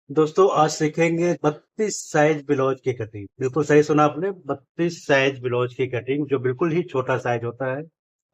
दोस्तों आज सीखेंगे 32 साइज ब्लाउज की कटिंग। बिल्कुल सही सुना आपने, 32 साइज ब्लाउज की कटिंग जो बिल्कुल ही छोटा साइज होता है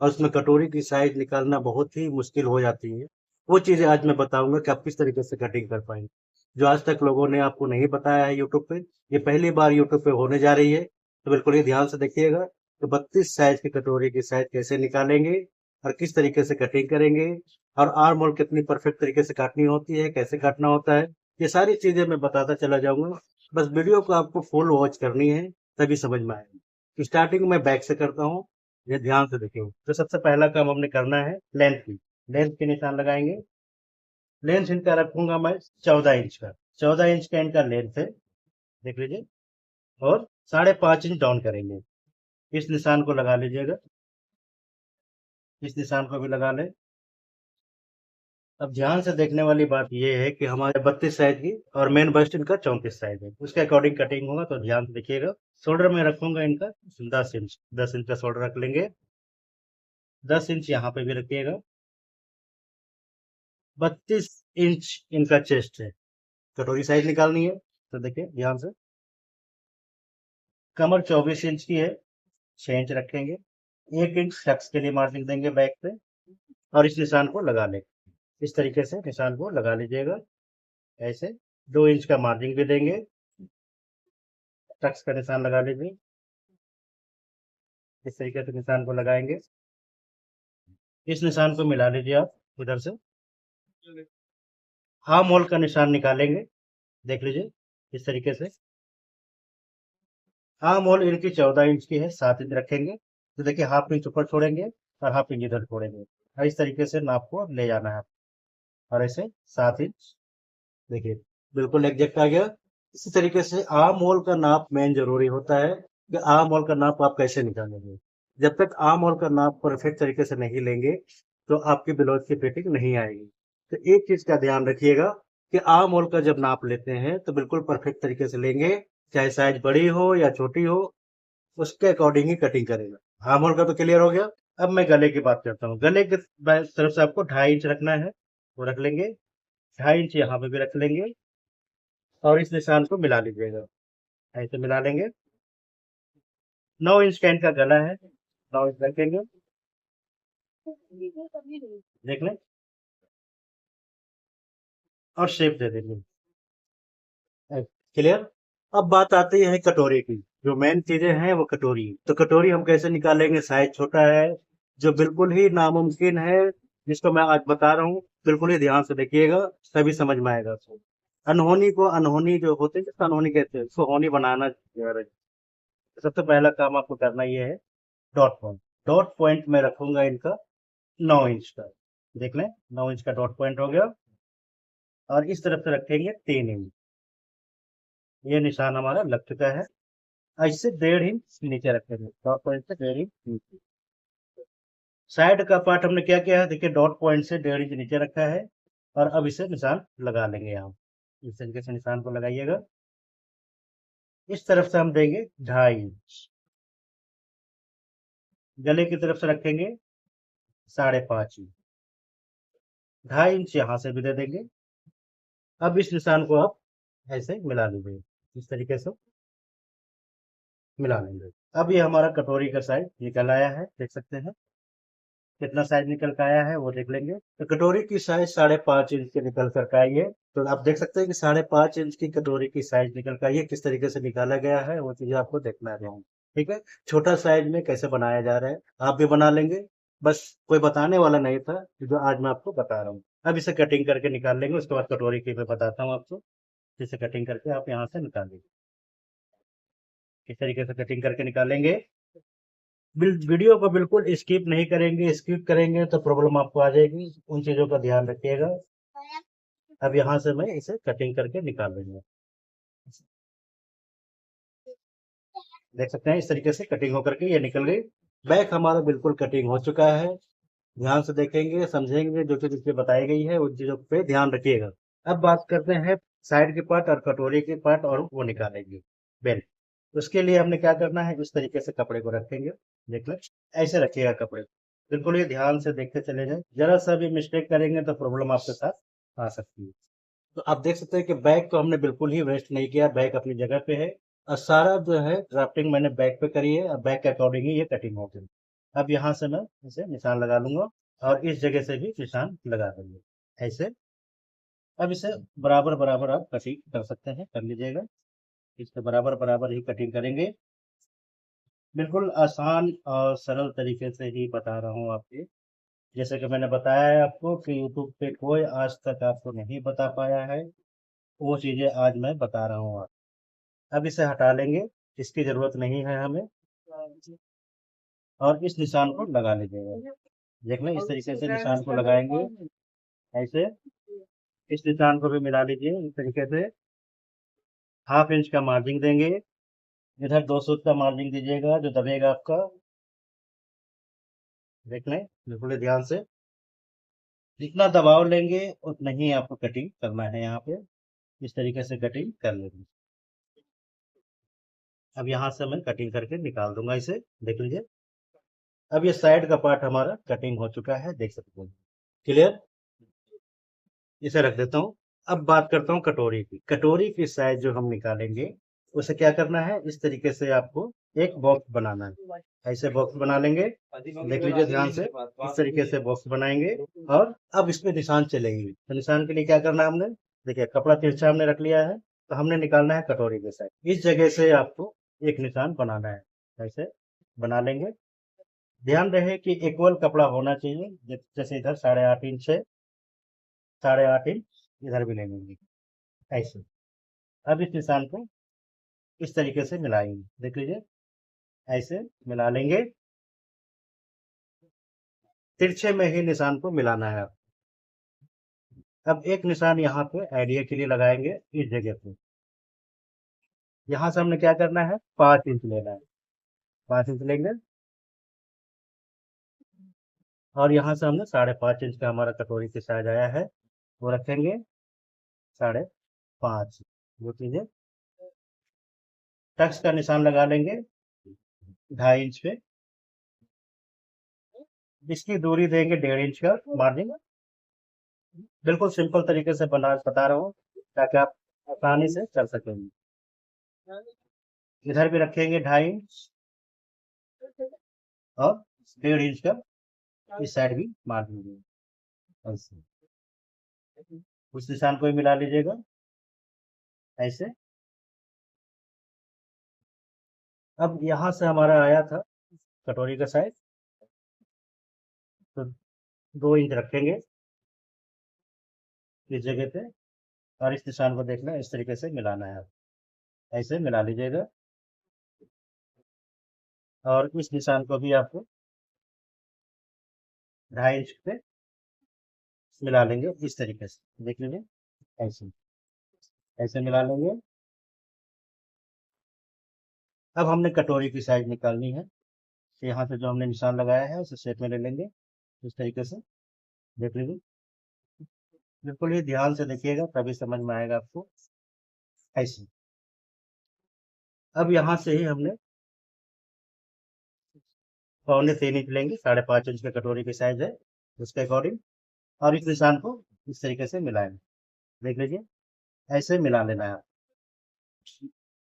और उसमें कटोरी की साइज निकालना बहुत ही मुश्किल हो जाती है। वो चीजें आज मैं बताऊंगा कि आप किस तरीके से कटिंग कर पाएंगे, जो आज तक लोगों ने आपको नहीं बताया है यूट्यूब पे। ये पहली बार यूट्यूब पे होने जा रही है, तो बिल्कुल ही ध्यान से देखिएगा। तो 32 साइज की कटोरी की साइज कैसे निकालेंगे और किस तरीके से कटिंग करेंगे, और आर्म होल कितनी परफेक्ट तरीके से काटनी होती है, कैसे काटना होता है, ये सारी चीजें मैं बताता चला जाऊंगा। बस वीडियो को आपको फुल वॉच करनी है, तभी समझ में आएगा। स्टार्टिंग में बैक से करता हूँ, ये ध्यान से देखिए। तो सबसे पहला काम हमने करना है लेंथ की। लेंथ के निशान लगाएंगे। लेंथ इनका रखूंगा मैं 14 इंच का। 14 इंच का इनका लेंथ है, देख लीजिए। और 5.5 इंच डाउन करेंगे। इस निशान को लगा लीजिएगा, इस निशान को भी लगा लें। अब ध्यान से देखने वाली बात यह है कि हमारे 32 साइज की और मेन बस्ट इनका 34 साइज है, उसके अकॉर्डिंग कटिंग होगा, तो ध्यान से देखिएगा। शोल्डर में रखूंगा इनका 10 इंच। 10 इंच का शोल्डर रख लेंगे। 10 इंच यहाँ पे भी रखिएगा। 32 इंच इनका चेस्ट है। कटोरी साइज निकालनी है, तो देखिए ध्यान से। कमर 24 इंच की है, 6 इंच रखेंगे। 1 इंच टक्स के लिए मार्जिन देंगे बैक पे, और इस निशान को लगा लेंगे। इस तरीके से निशान को लगा लीजिएगा, ऐसे। 2 इंच का मार्जिन भी देंगे, टक्स का निशान लगा लीजिए। इस तरीके से निशान को लगाएंगे। इस निशान को मिला लीजिए आप इधर से। हाफ मोल का निशान निकालेंगे, देख लीजिए इस तरीके से। हाफ मोल इनकी 14 इंच की है, 7 इंच रखेंगे। तो देखिए हाफ इंच ऊपर छोड़ेंगे और हाफ इंच इधर छोड़ेंगे, और इस तरीके से नाप को ले जाना है। और ऐसे 7 इंच, देखिए बिल्कुल एग्जैक्ट आ गया। इसी तरीके से आर्म होल का नाप मेन जरूरी होता है कि आर्म होल का नाप आप कैसे निकालेंगे। जब तक आर्म होल का नाप परफेक्ट तरीके से नहीं लेंगे, तो आपकी ब्लाउज की फिटिंग नहीं आएगी। तो एक चीज का ध्यान रखिएगा कि आर्म होल का जब नाप लेते हैं तो बिल्कुल परफेक्ट तरीके से लेंगे, चाहे साइज बड़ी हो या छोटी हो, उसके अकॉर्डिंग ही कटिंग करेगा। आर्म होल का तो क्लियर हो गया। अब मैं गले की बात करता हूँ। गले की तरफ से आपको 2.5 इंच रखना है, वो रख लेंगे। 2.5 इंच यहाँ पे भी रख लेंगे, और इस निशान को मिला लीजिएगा, ऐसे मिला लेंगे। 9 इंच का इनका गला है, 9 इंच रखेंगे, देख लें। और शेप दे देंगे, क्लियर। अब बात आती है कटोरी की। जो मेन चीजें हैं वो कटोरी। तो कटोरी हम कैसे निकालेंगे, साइज छोटा है, जो बिल्कुल ही नामुमकिन है, जिसको मैं आज बता रहा हूँ। बिल्कुल ही ध्यान से देखिएगा, तभी समझ में आएगा आपको। अनहोनी को, अनहोनी जो होते हैं, जिसको अनहोनी कहते हैं, उसको होनी बनाना। सबसे पहला काम आपको करना ये है, डॉट पॉइंट। डॉट पॉइंट में रखूंगा इनका 9 इंच का, देख लें। 9 इंच का डॉट पॉइंट हो गया। और इस तरफ से रखेंगे 3 इंच। ये निशान हमारा लग चुका है। इससे 1.5 इंच नीचे रखेंगे, डॉट पॉइंट से 1.5 इंच नीचे। साइड का पार्ट हमने क्या किया है, देखिए डॉट पॉइंट से 1.5 इंच नीचे रखा है। और अब इसे निशान लगा लेंगे यहाँ। इस तरीके से निशान को लगाइएगा। इस तरफ से हम देंगे 2.5 इंच। गले की तरफ से रखेंगे 5.5 इंच। 2.5 इंच यहाँ से भी दे देंगे। अब इस निशान को आप ऐसे मिला लीजिए, इस तरीके से मिला लेंगे। अब ये हमारा कटोरी का साइज निकल आया है, देख सकते हैं। कितना साइज निकल के आया है वो देख लेंगे। तो कटोरी की साइज 5.5 इंच की निकल कर के आई है। तो आप देख सकते हैं कि 5.5 इंच की कटोरी की साइज निकल कर आई है। किस तरीके से निकाला गया है वो चीज आपको देखना है। ठीक है, छोटा साइज में कैसे बनाया जा रहा है, आप भी बना लेंगे। बस कोई बताने वाला नहीं था, जो आज मैं आपको बता रहा हूँ। अब इसे कटिंग करके निकाल लेंगे, उसके बाद कटोरी की मैं बताता हूँ आपको। जिसे कटिंग करके आप यहाँ से निकाल लीजिए, किस तरीके से कटिंग करके निकालेंगे। वीडियो को बिल्कुल स्किप नहीं करेंगे, स्किप करेंगे तो प्रॉब्लम आपको आ जाएगी। उन चीजों का ध्यान रखिएगा। अब यहाँ से मैं इसे कटिंग करके निकाल लूंगा। देख सकते हैं इस तरीके से कटिंग होकर के ये निकल गई। बैक हमारा बिल्कुल कटिंग हो चुका है। ध्यान से देखेंगे, समझेंगे, जो चीज इसमें बताई गई है उन चीजों पे ध्यान रखिएगा। अब बात करते हैं साइड के पार्ट और कटोरी के पार्ट, और वो निकालेंगे बेल्ट। उसके लिए हमने क्या करना है, इस तरीके से कपड़े को रखेंगे, देख लें। ऐसे रखिएगा कपड़े को, बिल्कुल ये ध्यान से देखते चले जाए। जरा सा भी मिस्टेक करेंगे तो प्रॉब्लम आपके साथ आ सकती है। तो आप देख सकते हैं कि बैक को हमने बिल्कुल ही वेस्ट नहीं किया, बैक अपनी जगह पे है और सारा जो है ड्राफ्टिंग मैंने बैक पे करी है और बैक के अकॉर्डिंग ही ये कटिंग होगी। अब यहाँ से मैं इसे निशान लगा लूंगा और इस जगह से भी निशान लगा देंगे ऐसे। अब इसे बराबर बराबर आप कटिंग कर सकते हैं, कर लीजिएगा। इसके बराबर बराबर ही कटिंग करेंगे। बिल्कुल आसान और सरल तरीके से ही बता रहा हूँ आपके। जैसे कि मैंने बताया है आपको कि यूट्यूब पे कोई आज तक आपको नहीं बता पाया है, वो चीजें आज मैं बता रहा हूँ आप। अब इसे हटा लेंगे, इसकी जरूरत नहीं है हमें और इस निशान को लगा लीजिएगा। देख लें, इस तरीके से निशान को लगाएंगे ऐसे। इस निशान को भी मिला लीजिए इस तरीके से। हाफ इंच का मार्जिन देंगे, इधर 2 सूत का मार्जिन दीजिएगा जो दबेगा आपका। देख लें बिल्कुल ध्यान से, जितना दबाव लेंगे उतना ही आपको कटिंग करना है। यहाँ पे इस तरीके से कटिंग कर लेंगे। अब यहाँ से मैं कटिंग करके निकाल दूंगा इसे, देख लीजिए। अब ये साइड का पार्ट हमारा कटिंग हो चुका है, देख सकते हैं। क्लियर, इसे रख देता हूँ। अब बात करता हूँ कटोरी की। कटोरी की साइज जो हम निकालेंगे उसे क्या करना है, इस तरीके से आपको एक बॉक्स बनाना है। ऐसे बॉक्स बना लेंगे, देख लीजिए ध्यान से। इस तरीके से बॉक्स बनाएंगे और अब इसमें निशान चलेंगे। तो निशान के लिए क्या करना है हमने, देखिए कपड़ा तिरछा हमने रख लिया है, तो हमने निकालना है कटोरी के साइड। इस जगह से आपको एक निशान बनाना है, ऐसे बना लेंगे। ध्यान रहे कि इक्वल कपड़ा होना चाहिए। जैसे इधर 8.5 इंच है, 8.5 इंच इधर भी ले लेंगे ऐसे। अब इस निशान को इस तरीके से मिलाएंगे, देख लीजिए ऐसे मिला लेंगे। तिरछे में ही निशान को मिलाना है। अब एक निशान यहाँ पे आइडिया के लिए लगाएंगे इस जगह पे। यहाँ से हमने क्या करना है, 5 इंच लेना है। 5 इंच लेंगे और यहाँ से हमने 5.5 इंच का हमारा कटोरी के साइज आया है, वो रखेंगे 5.5। वो चीजें टक्स का निशान लगा लेंगे 2.5 इंच पे। इसकी दूरी देंगे 1.5 इंच का मार्जिन। बिल्कुल सिंपल तरीके से बता रहा हूँ ताकि आप आसानी से कर सकेंगे। इधर भी रखेंगे 2.5 इंच और 1.5 इंच का इस साइड भी मार दीजिए ऐसे। उस निशान को भी मिला लीजिएगा ऐसे। अब यहाँ से हमारा आया था कटोरी का साइज, तो 2 इंच रखेंगे इस जगह पे और इस निशान को देखना इस तरीके से मिलाना है। ऐसे मिला लीजिएगा और इस निशान को भी आपको 2.5 इंच पे मिला लेंगे इस तरीके से, देख लीजिए ऐसे। ऐसे मिला लेंगे। अब हमने कटोरी की साइज निकालनी है, तो यहाँ से जो हमने निशान लगाया है उसे शेप में ले लेंगे इस तरीके से, देख लीजिए। बिल्कुल ही ध्यान से देखिएगा तभी समझ में आएगा आपको ऐसे। अब यहाँ से ही हमने 3.25 इंच लेंगे, 5.5 इंच का कटोरी की साइज है उसके अकॉर्डिंग, और इस निशान को इस तरीके से मिलाएंगे, देख लीजिए ऐसे मिला लेना है।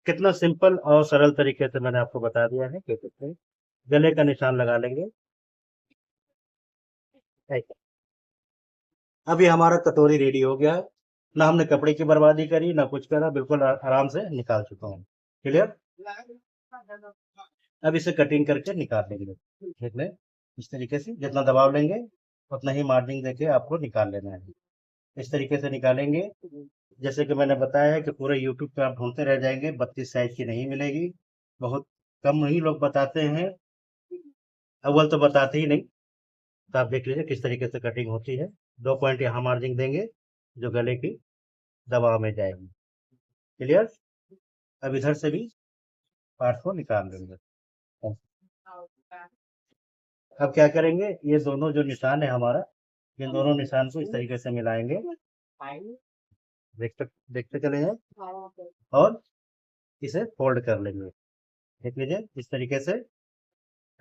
कितना सिंपल और सरल तरीके से मैंने आपको बता दिया है कैसे। गले का निशान लगा लेंगे ऐसे। अब ये हमारा कटोरी रेडी हो गया है। ना हमने कपड़े की बर्बादी करी ना कुछ करा, बिल्कुल आराम से निकाल चुका हूँ। क्लियर। अब इसे कटिंग करके निकाल लेंगे, देख लें इस तरीके से। जितना दबाव लेंगे उतना ही मार्जिन देके आपको निकाल लेना है, इस तरीके से निकालेंगे। जैसे कि मैंने बताया है कि पूरे यूट्यूब पे आप ढूंढते रह जाएंगे, 32 साइज की नहीं मिलेगी। बहुत कम ही लोग बताते हैं, अव्वल तो बताते ही नहीं। तो आप देख लीजिए किस तरीके से कटिंग होती है। 2 पॉइंट यहाँ मार्जिन देंगे जो गले की दबाव में जाएगी। क्लियर। अब इधर से भी पार्ट को निकाल देंगे। अब क्या करेंगे, ये दोनों जो निशान है हमारा, इन दोनों निशान को इस तरीके से मिलाएंगे, देखते चले जाए और इसे फोल्ड कर लेंगे, देख लीजिए इस तरीके से।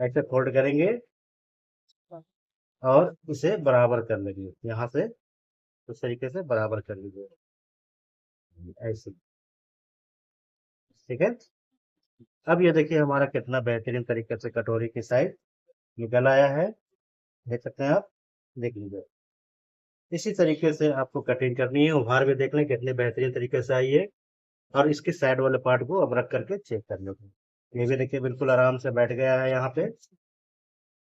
ऐसे फोल्ड करेंगे और इसे बराबर कर लेंगे, यहाँ से इस तरीके से बराबर कर लीजिए। ऐसे, ठीक है। अब ये देखिए हमारा कितना बेहतरीन तरीके से कटोरी की साइज निकल आया है, देख सकते हैं आप, देख लीजिए। इसी तरीके से आपको कटिंग करनी है। उभार भी देख लें कितने बेहतरीन तरीके से आई है। और इसके साइड वाले पार्ट को अब रख करके चेक कर लो। ये भी देखिए बिल्कुल आराम से बैठ गया है यहाँ पे,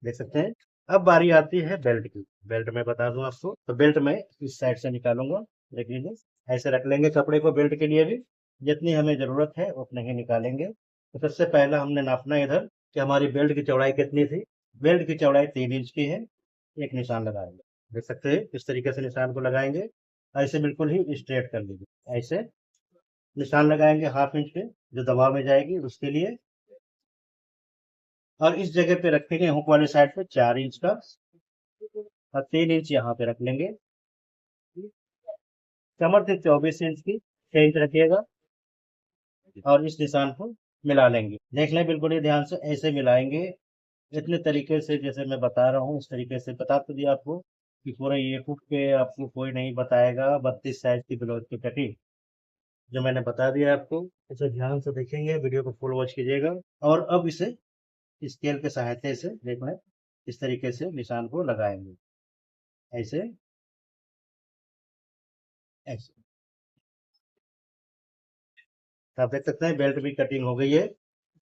देख सकते हैं। अब बारी आती है बेल्ट की। बेल्ट में बता दूं आपको, तो बेल्ट में इस साइड से निकालूंगा, देख लीजिए। ऐसे रख लेंगे कपड़े को बेल्ट के लिए भी, जितनी हमें जरूरत है उतने ही निकालेंगे। तो सबसे पहला हमने नापना इधर कि हमारी बेल्ट की चौड़ाई कितनी थी। बेल्ट की चौड़ाई 3 इंच की है। एक निशान लगाएंगे, देख सकते हैं इस तरीके से निशान को लगाएंगे। ऐसे बिल्कुल ही स्ट्रेट कर लीजिए, ऐसे निशान लगाएंगे हाफ इंच पे, जो दबाव में जाएगी उसके लिए। और इस जगह पे रखेंगे हुक वाले साइड पे 4 इंच का, और 3 इंच यहाँ पे रख लेंगे। कमर से 24 इंच की 6 इंच रखिएगा, और इस निशान को मिला लेंगे। देख लें बिल्कुल ही ध्यान से, ऐसे मिलाएंगे इतने तरीके से जैसे मैं बता रहा हूँ। इस तरीके से बता तो दिया आपको कि पूरा ये कुक पे आपको कोई नहीं बताएगा 32 साइज की ब्लाउज की कटिंग, जो मैंने बता दिया आपको। इसे ध्यान से देखेंगे, वीडियो को फुल वॉच कीजिएगा। और अब इसे स्केल के सहायता से देख लें, इस तरीके से निशान को लगाएंगे, ऐसे ऐसे। तो आप देख सकते हैं बेल्ट भी कटिंग हो गई है,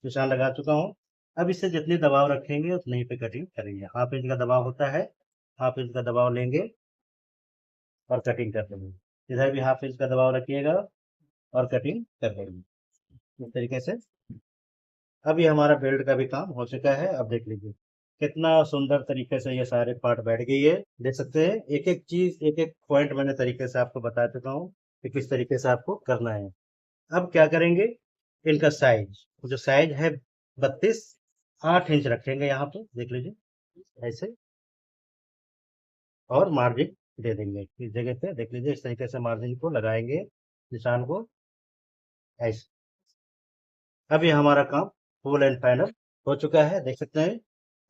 निशान लगा चुका हूँ। अब इसे जितनी दबाव रखेंगे उतनी पे कटिंग करेंगे। हाफ इंच का दबाव होता है, हाफ इंच का दबाव लेंगे और कटिंग कर देंगे। इधर भी हाफ इंच का दबाव रखिएगा और कटिंग कर देंगे इस तरीके से। अब ये हमारा बेल्ट का भी काम हो चुका है। अब देख लीजिए कितना सुंदर तरीके से ये सारे पार्ट बैठ गई है, देख सकते हैं। एक एक चीज, एक एक पॉइंट मैंने तरीके से आपको बता चुका हूँ कि किस तरीके से आपको करना है। अब क्या करेंगे, इनका साइज, जो साइज है 32, 8 इंच रखेंगे यहाँ पे, देख लीजिए ऐसे। और मार्जिन दे देंगे इस जगह पे, देख लीजिए इस तरीके से मार्जिन को लगाएंगे, निशान को ऐसे। अब ये हमारा काम फुल एंड फाइनल हो चुका है, देख सकते हैं।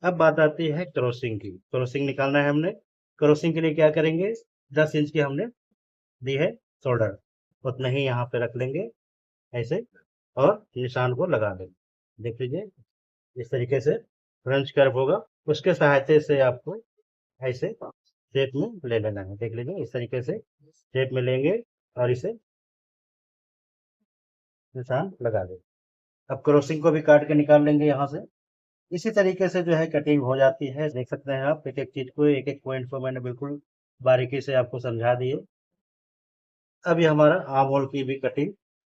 अब बात आती है क्रॉसिंग की। क्रॉसिंग निकालना है हमने। क्रॉसिंग के लिए क्या करेंगे, 10 इंच की हमने दी है शोल्डर, उतना ही यहाँ पे रख लेंगे ऐसे, और निशान को लगा देंगे, देख लीजिए इस तरीके से फ्रेंच कर्व होगा। उसके सहायता से आपको ऐसे शेप में ले लेना है, देख लीजिए इस तरीके से शेप में लेंगे और इसे निशान लगा देंगे। अब क्रॉसिंग को भी काट के निकाल लेंगे यहाँ से। इसी तरीके से जो है कटिंग हो जाती है, देख सकते हैं आप। एक एक चीज को, एक एक पॉइंट को मैंने बिल्कुल बारीकी से आपको समझा दिए। अब ये हमारा आर्म होल की भी कटिंग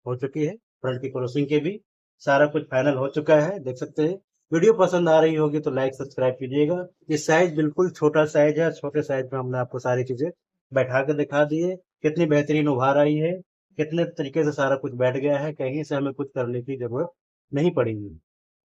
हो चुकी है, फ्रंट की क्रॉसिंग के भी सारा कुछ फाइनल हो चुका है, देख सकते हैं। वीडियो पसंद आ रही होगी तो लाइक सब्सक्राइब कीजिएगा। ये साइज बिल्कुल छोटा साइज है, छोटे साइज में हमने आपको सारी चीजें बैठा कर दिखा दी है। कितनी बेहतरीन उभार आई है, कितने तरीके से सारा कुछ बैठ गया है, कहीं से हमें कुछ करने की जरूरत नहीं पड़ेगी।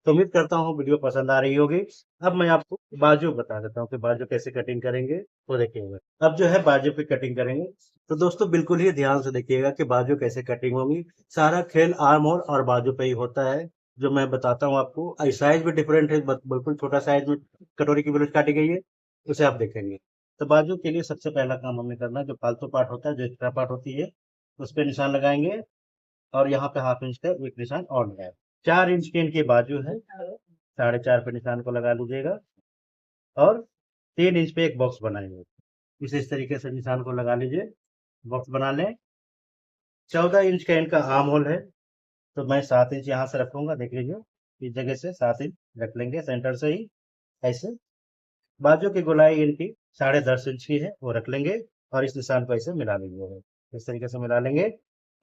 तो उम्मीद करता हूँ वीडियो पसंद आ रही होगी। अब मैं आपको बाजू बता देता हूँ कि बाजू कैसे कटिंग करेंगे, तो देखिएगा। अब जो है बाजू पे कटिंग करेंगे, तो दोस्तों बिल्कुल ही ध्यान से देखिएगा कि बाजू कैसे कटिंग होगी। सारा खेल आर्म होल और बाजू पे ही होता है, जो मैं बताता हूँ आपको। साइज भी डिफरेंट है, बिल्कुल छोटा साइज में कटोरी की ब्लाउज काटी गई है, उसे आप देखेंगे। तो बाजू के लिए सबसे पहला काम हमें करना है, जो फालतू पार्ट होता है, जो एक्स्ट्रा पार्ट होती है, उस पर निशान लगाएंगे। और यहाँ पे हाफ इंच का एक निशान और लगाए। 4 इंच की इनकी बाजू है, 4.5 पे निशान को लगा लीजिएगा। और 3 इंच पे एक बॉक्स बनाएंगे, इस तरीके से निशान को लगा लीजिए, बॉक्स बना लें। 14 इंच का इनका आर्म होल है, तो मैं 7 इंच यहाँ से रखूंगा, देख लीजिए इस जगह से 7 इंच रख लेंगे सेंटर से ही ऐसे। बाजू की गोलाई इनकी 10.5 इंच की है, वो रख लेंगे। और इस निशान को ऐसे मिला लेंगे, इस तरीके से मिला लेंगे।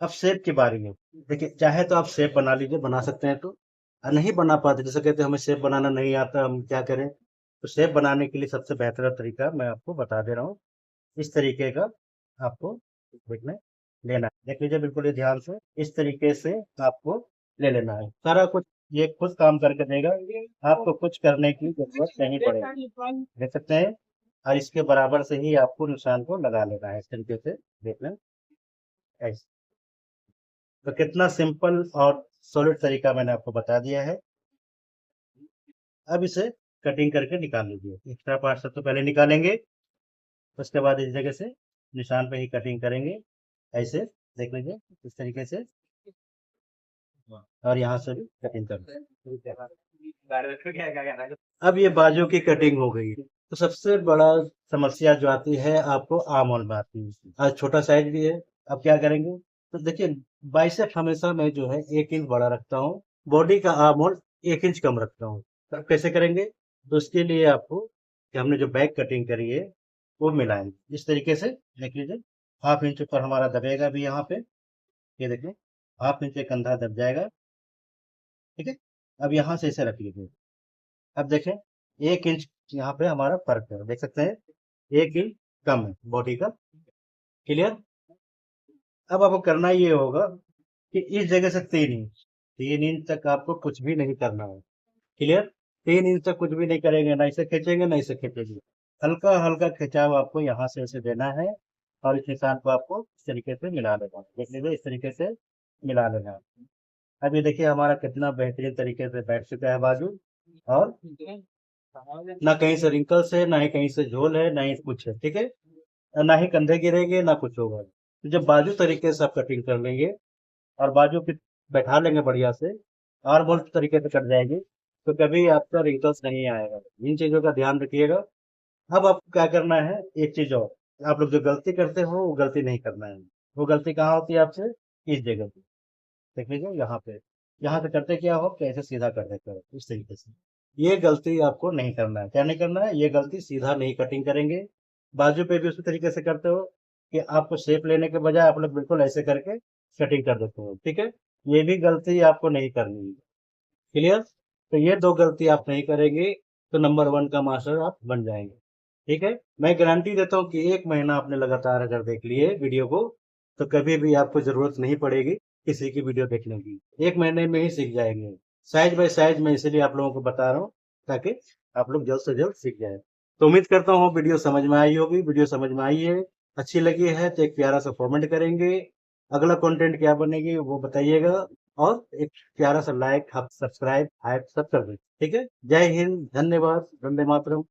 अब शेप की बारी है। देखिए चाहे तो आप शेप बना लीजिए, बना सकते हैं। तो नहीं बना पाते, जैसे कहते हैं हमें शेप बनाना नहीं आता, हम क्या करें। तो शेप बनाने के लिए सबसे बेहतर तरीका मैं आपको बता दे रहा हूँ। इस तरीके का आपको देखना लेना है, देख लीजिए बिल्कुल ही ध्यान से, इस तरीके से आपको ले लेना है। सारा कुछ ये खुद काम करके देगा, आपको कुछ करने की जरूरत नहीं पड़ेगी, देख सकते हैं। और इसके बराबर से ही आपको निशान को लगा लेना है, इस तरीके से देख लें ऐसे। तो कितना सिंपल और सॉलिड तरीका मैंने आपको बता दिया है। अब इसे कटिंग करके निकाल लीजिए। एक्स्ट्रा पार्ट सबसे पहले निकालेंगे, उसके बाद इस जगह से निशान पे ही कटिंग करेंगे ऐसे। देख लीजिए इस तरीके से, और यहाँ से भी कटिंग कर दो। अब ये बाजू की कटिंग हो गई। तो सबसे बड़ा समस्या जो आती है आपको आर्म होल में आती है। आज छोटा साइज भी है, अब क्या करेंगे, तो देखिए बाइसेप हमेशा मैं जो है 1 इंच बड़ा रखता हूँ, बॉडी का आर्म होल 1 इंच कम रखता हूँ। तो अब कैसे करेंगे, तो उसके लिए आपको कि हमने जो बैक कटिंग करी है वो मिलाएंगे इस तरीके से। देख लीजिए 1/2 इंच ऊपर हमारा दबेगा भी यहाँ पे, ये देखिए 1/2 इंच एक कंधा दब जाएगा। ठीक है, अब यहाँ से इसे रख लीजिए। अब देखें 1 इंच यहाँ पे हमारा फर्क है, देख सकते हैं 1 इंच कम है बॉडी का। क्लियर। अब आपको करना ये होगा कि इस जगह से 3 इंच तक आपको कुछ भी नहीं करना है। क्लियर। 3 इंच तक कुछ भी नहीं करेंगे, ना इसे खींचेंगे ना इसे खींचेंगे, हल्का हल्का खिंचाव आपको यहाँ से ऐसे देना है, और इस निशान को आपको इस तरीके से मिला लेना है। देख लीजिए इस तरीके से मिला लेना है। अब ये देखिए हमारा कितना बेहतरीन तरीके से बैठ चुका है बाजू, और ना कहीं से रिंकल्स है, ना ही कहीं से झोल है, ना ही कुछ है। ठीक है, ना ही कंधे गिरेंगे ना कुछ होगा। तो जब बाजू तरीके से आप कटिंग कर लेंगे और बाजू की बैठा लेंगे बढ़िया से, आर्म होल तरीके से कट जाएगी, तो कभी आपका रिंकल्स नहीं आएगा। इन चीजों का ध्यान रखिएगा। अब आपको क्या करना है, एक चीज और, आप लोग जो गलती करते हो वो गलती नहीं करना है। वो गलती कहाँ होती है आपसे, इस जगह पे देख लीजिए, यहाँ से करते क्या हो, कैसे सीधा कर देते हो इस तरीके से। ये गलती आपको नहीं करना है। क्या नहीं करना है, ये गलती, सीधा नहीं कटिंग करेंगे। बाजू पे भी उसी तरीके से करते हो कि आपको शेप लेने के बजाय आप लोग बिल्कुल ऐसे करके कटिंग कर देते हो। ठीक है, ये भी गलती आपको नहीं करनी है। क्लियर। तो ये 2 गलती आप नहीं करेंगे तो नंबर 1 का मास्टर आप बन जाएंगे। ठीक है, मैं गारंटी देता हूँ कि 1 महीना आपने लगातार अगर देख लिए वीडियो को, तो कभी भी आपको जरूरत नहीं पड़ेगी किसी की वीडियो देखने की। 1 महीने में ही सीख जाएंगे, साइज बाय साइज। मैं इसीलिए आप लोगों को बता रहा हूँ ताकि आप लोग जल्द से जल्द सीख जाए। तो उम्मीद करता हूँ वीडियो समझ में आई होगी। वीडियो समझ में आई है, अच्छी लगी है तो एक प्यारा सा कमेंट करेंगे। अगला कंटेंट क्या बनेगी वो बताइएगा, और एक प्यारा सा लाइक, सब्सक्राइब, हाइप सब कर दें। ठीक है, जय हिंद, धन्यवाद, वंदे मातरम।